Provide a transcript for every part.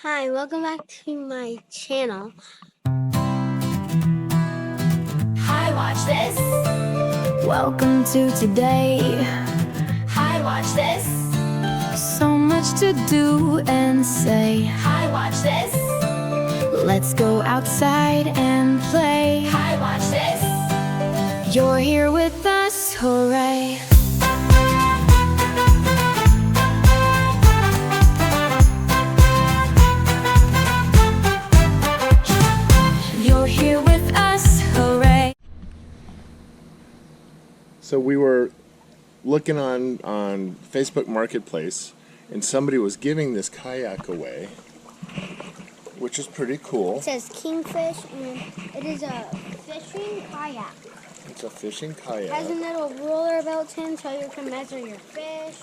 Hi, welcome back to my channel. Hi, watch this. Welcome to today. Hi, watch this. So much to do and say. Hi, watch this. Let's go outside and play. Hi, watch this. You're here with us, hooray. You're here with us, hooray. So we were looking on Facebook Marketplace, and somebody was giving this kayak away, which is pretty cool. It says Kingfish, and it is a fishing kayak. It's a fishing It has a kayak. little ruler built in so you can measure your fish.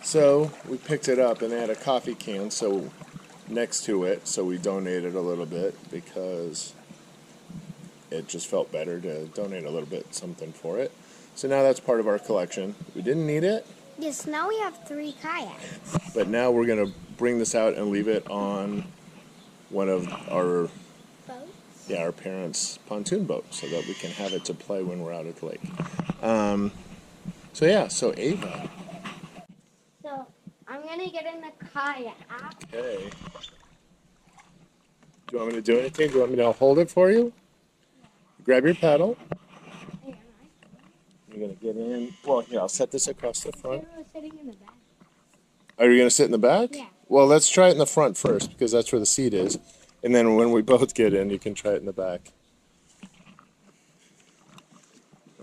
So we picked it up, and they had a coffee can next to it, so we donated a little bit because it just felt better to donate a little bit something for it. So now that's part of our collection. We didn't need it, Yes, now we have 3 kayaks. but now we're going to bring this out and leave it on one of our Boats? our parents' pontoon boat so that we can have it to play when we're out at the lake. So Ava. So, I'm going to get in the kayak. Okay. Do you want me to do anything? Do you want me to hold it for you? Grab your paddle. You're going to get in. Well, here, I'll set this across the front. I was sitting in the back. Are you going to sit in the back? Yeah. Well, let's try it in the front first because that's where the seat is. And then when we both get in, you can try it in the back.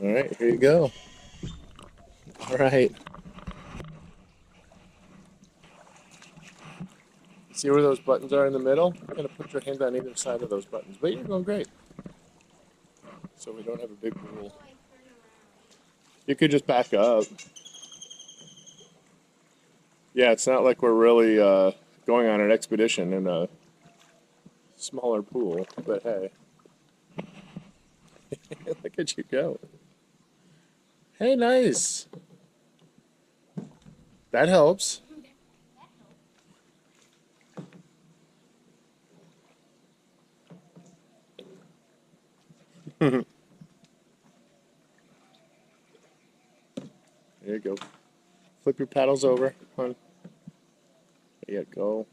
All right, here you go. All right. See where those buttons are in the middle? You're going to put your hand on either side of those buttons. But you're going great. So we don't have a big pool. You could just back up. Yeah, it's not like we're really going on an expedition in a smaller pool, but hey. Look at you go. Hey, nice. That helps. There you go. Flip your paddles over, hon. There you go.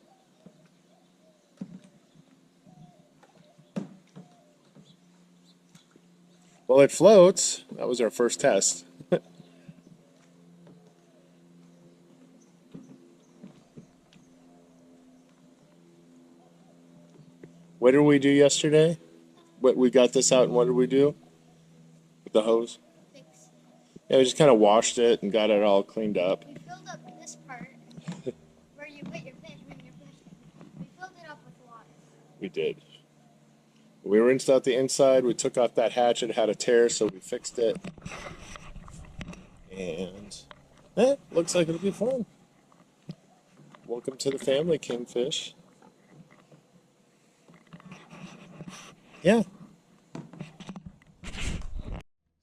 Well, it floats. That was our first test. What did we do yesterday? We got this out, and what did we do with the hose? Yeah, we just kind of washed it and got it all cleaned up. We filled up this part where you put your fish when you're fishing. We filled it up with water. We did. We rinsed out the inside. We took off that hatch. It had a tear, so we fixed it. And looks like it'll be fun. Welcome to the family, Kingfish. Yeah.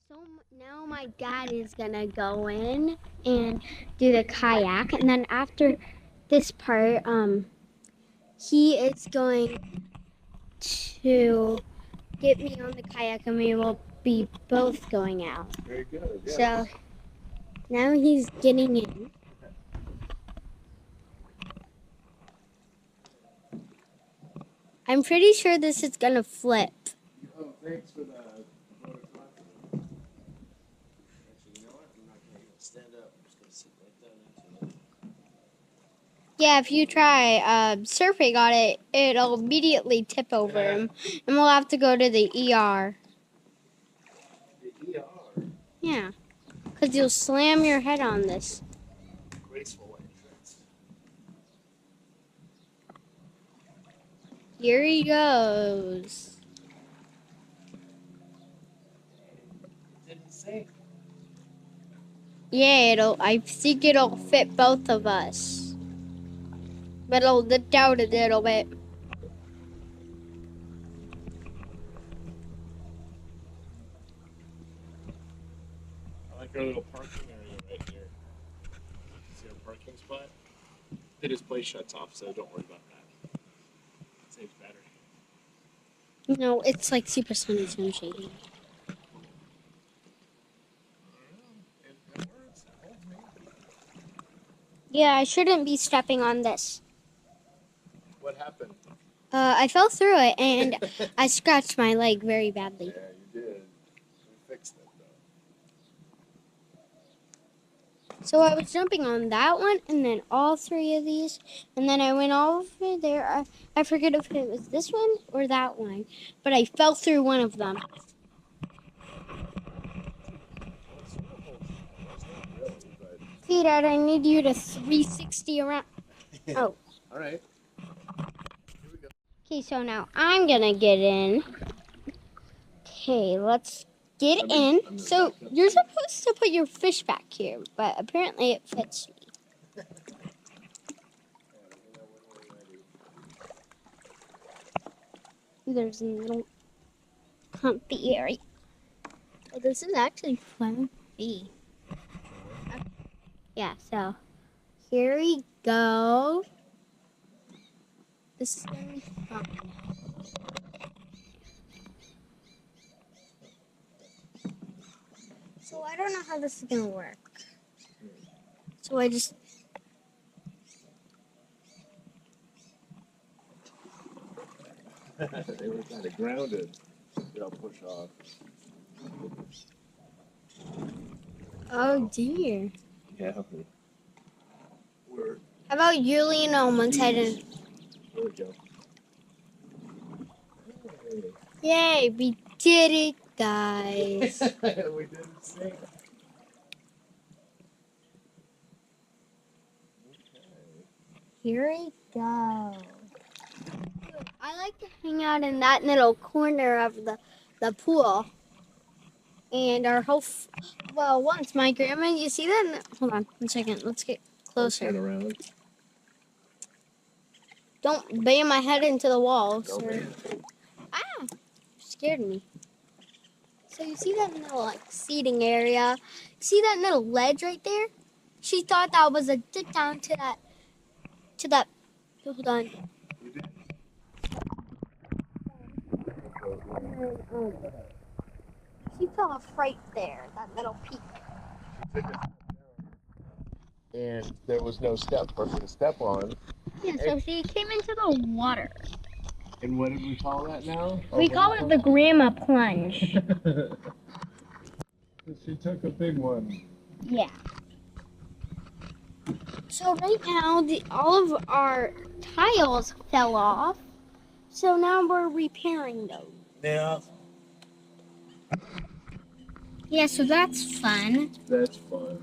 So now my dad is gonna go in and do the kayak, and then after this part, he is going to get me on the kayak, and we will be both going out. Very good. Yeah. So now he's getting in. I'm pretty sure this is gonna flip. Oh, thanks for the vote of confidence. Actually, you know what? I'm not going to stand up. I'm just going to sit right down into it. Yeah, if you try surfing on it, it'll immediately tip over him, and we'll have to go to the ER. The ER. Yeah, because you'll slam your head on this. Graceful entrance. Here he goes. Didn't sink. Yeah, I think it'll fit both of us. But it'll lift out a little bit. I like our little parking area right here. See our parking spot? The display shuts off, so don't worry about that. It saves battery. No, it's like super sunny, so I'm shading. It works. It holds me. Yeah, I shouldn't be stepping on this. What happened? I fell through it and I scratched my leg very badly. Yeah, you did. We fixed it, though. So I was jumping on that one and then all three of these. And then I went all over there. I forget if it was this one or that one. But I fell through one of them. See, Dad, I need you to 360 around. Oh. All right. Here we go. Okay, so now I'm going to get in. Okay, let's get in. So you're supposed to put your fish back here, but apparently it fits me. There's a little comfy area. Oh, this is actually fluffy. Yeah, so here we go. This is gonna be fun. So I don't know how this is gonna work. So I just They were kind of grounded. They'll push off. oh dear. Yeah. We're, How about you lean on one side and here we go. yay, we did it, guys. We didn't sink. Here we go. I like to hang out in that little corner of the pool. And our whole, well, once my grandma, you see that? Hold on, 1 second. Let's get closer. Turn around. Don't bang my head into the wall, Go, sir. man. Ah, scared me. So you see that little like seating area? See that little ledge right there? She thought that was a dip down to that. Hold on. You did. She fell off right there, that little peak. And there was no step for her to step on. Yeah, so she came into the water. And what did we call that now? We call it the grandma plunge. She took a big one. Yeah. So right now, all of our tiles fell off. So now we're repairing those. Yeah. Yeah, so that's fun. That's fun.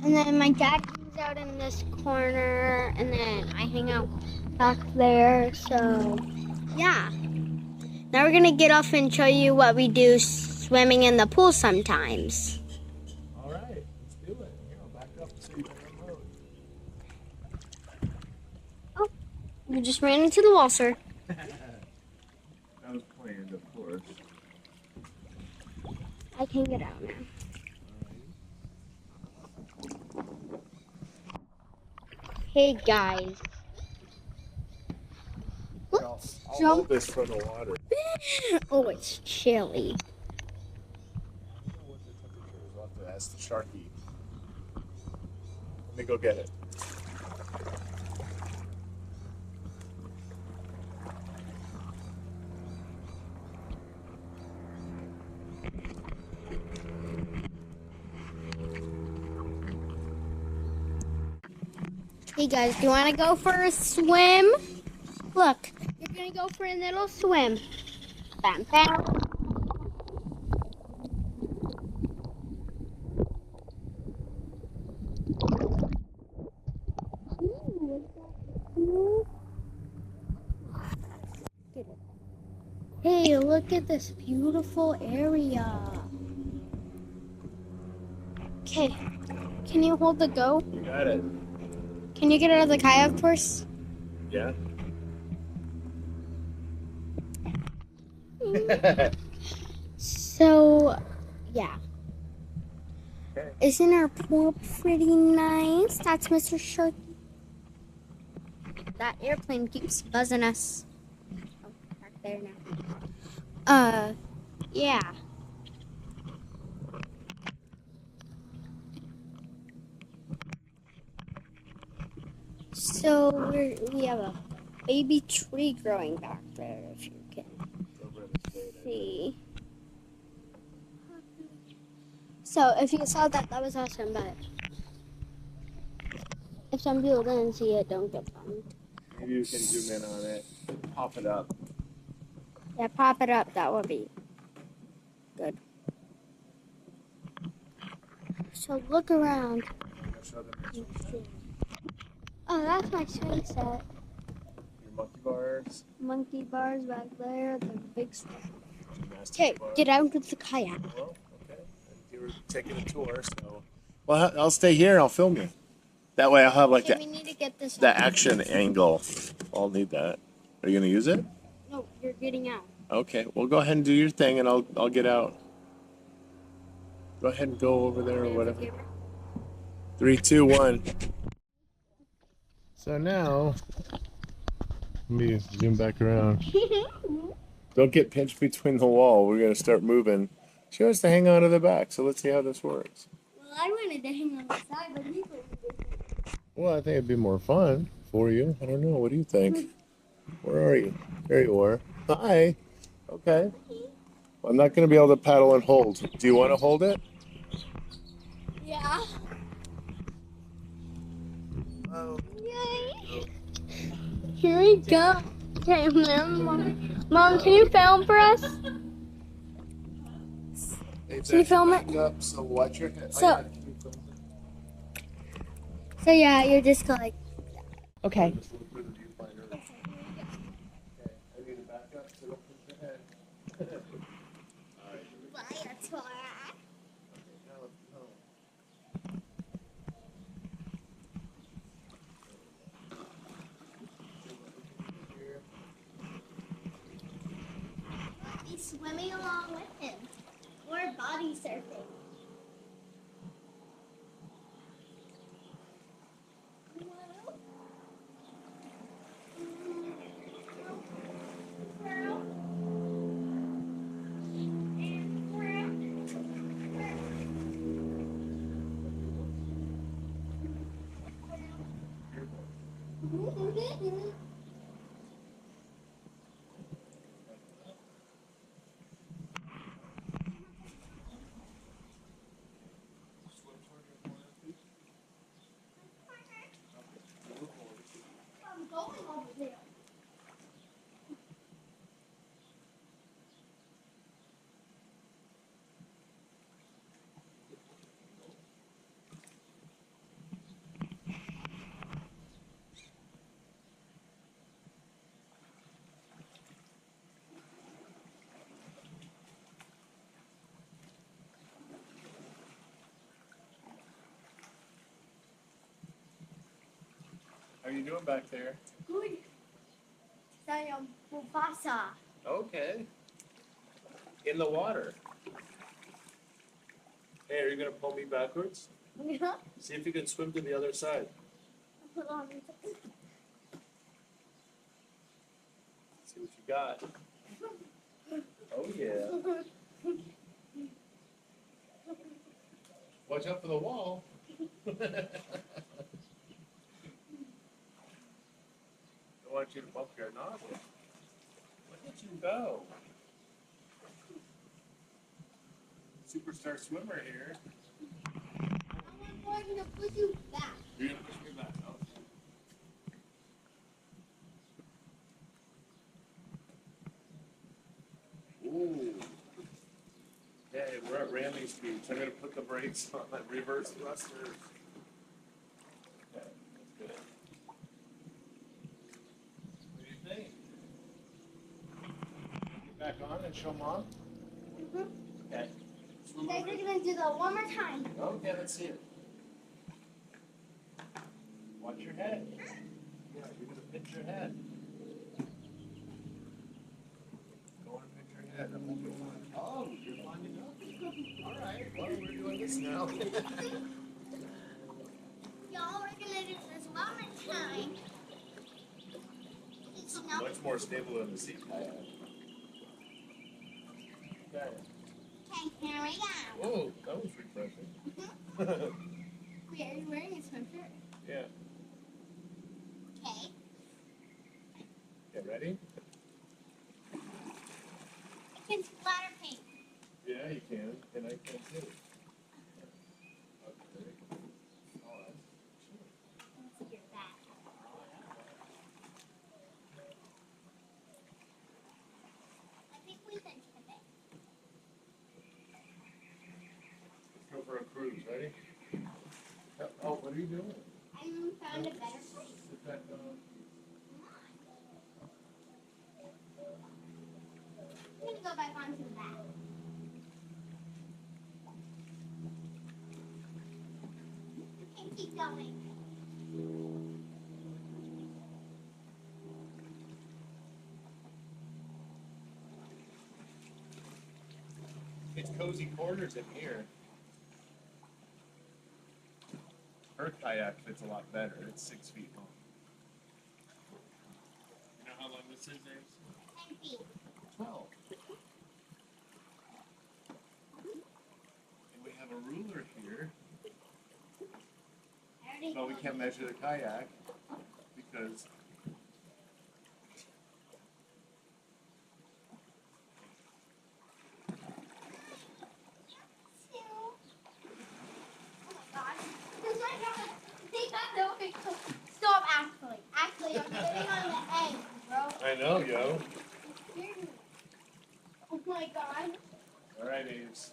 And then my dad hangs out in this corner, and then I hang out back there. So, yeah. Now we're gonna get off and show you what we do swimming in the pool sometimes. All right, let's do it. Here, I'll back up so you can unload. Oh, you just ran into the wall, sir. That was planned, of course. I can get out now. Hey guys. Let's I'll jump. hold this for the water. Oh, it's chilly. I don't know what the temperature is. We'll have to ask the Sharky. Let me go get it. Hey guys, do you want to go for a swim? Look, you're gonna go for a little swim. Bam, bam. Hey, look at this beautiful area. Okay, can you hold the go? You got it. Can you get out of the kayak first? Yeah. So, yeah. Okay. Isn't our pool pretty nice? That's Mr. Sharky. that airplane keeps buzzing us. Oh, back there now. Yeah. So we have a baby tree growing back there, if you can see. So if you saw that, that was awesome. But if some people didn't see it, don't get bummed. Maybe you can zoom in on it, pop it up. Yeah, pop it up. That would be good. So look around. Oh, that's my swing set. Your monkey bars. Monkey bars back there, the big stuff. Gymnastics Okay, bar. get out with the kayak. Well, okay. You were taking a tour, so. Well, I'll stay here and I'll film you. That way I'll have like Okay, we need to get this the out. action angle. I'll need that. Are you gonna use it? No, you're getting out. Okay. Well, go ahead and do your thing, and I'll get out. Go ahead and go over there or whatever. 3, 2, 1. So now, let me zoom back around. Don't get pinched between the wall. We're gonna start moving. She wants to hang on to the back, so let's see how this works. Well, I wanted to hang on the side, but he wanted to. Well, I think it'd be more fun for you. I don't know. What do you think? Where are you? There you are. Hi. Okay. Well, I'm not gonna be able to paddle and hold. Do you want to hold it? Yeah. Oh. Yay. Here we go. Okay, Mom, can you film for us? Can you film it? Up, so watch your head. So yeah, you're just going like. Okay. He's swimming along with him. Or body surfing. I'm going over there. How are you doing back there? Good. Saya Mufasa. Okay. In the water. Hey, are you gonna pull me backwards? Yeah. See if you can swim to the other side. Hold on. See what you got. Oh yeah. Watch out for the wall. Don't want you to bump your noggin. Look at you go. Superstar swimmer here. I'm going to put you back. You're gonna push me back. Okay. Ooh. Hey, we're at Randy's beach. I'm gonna put the brakes on that reverse thrusters. Okay, that's good. What do you think? Get back on and show Mom? Mm-hmm. Okay. You guys are going to do that one more time. Okay, let's see it. Watch your head. Yeah, you're gonna pinch your head. Go and pinch your head. I'm gonna go on. Oh, you're climbing up. All right. Well, we're doing this now. Y'all are going to do this one more time. much more stable than the sea kayak. Okay. Okay, here we go. Whoa, that was refreshing. Wait, are you wearing a swimsuit? Yeah. Okay. Get ready? I can splatter paint. Yeah, you can, and I can too. Okay. Oh, Let's hear that. I think we finished it. let's go for a cruise. Ready? Oh, what are you doing? I found a better place. Sit back down. I'm gonna go back onto the back. Okay, keep going. It's cozy quarters in here. Her kayak fits a lot better. It's 6 feet long. You know how long this is, Ace? 10 feet. 12. And we have a ruler here, I already but we can't measure the kayak because Stop actually. Actually, I'm sitting on the egg, bro. I know, yo. Oh my god. All right, Ace.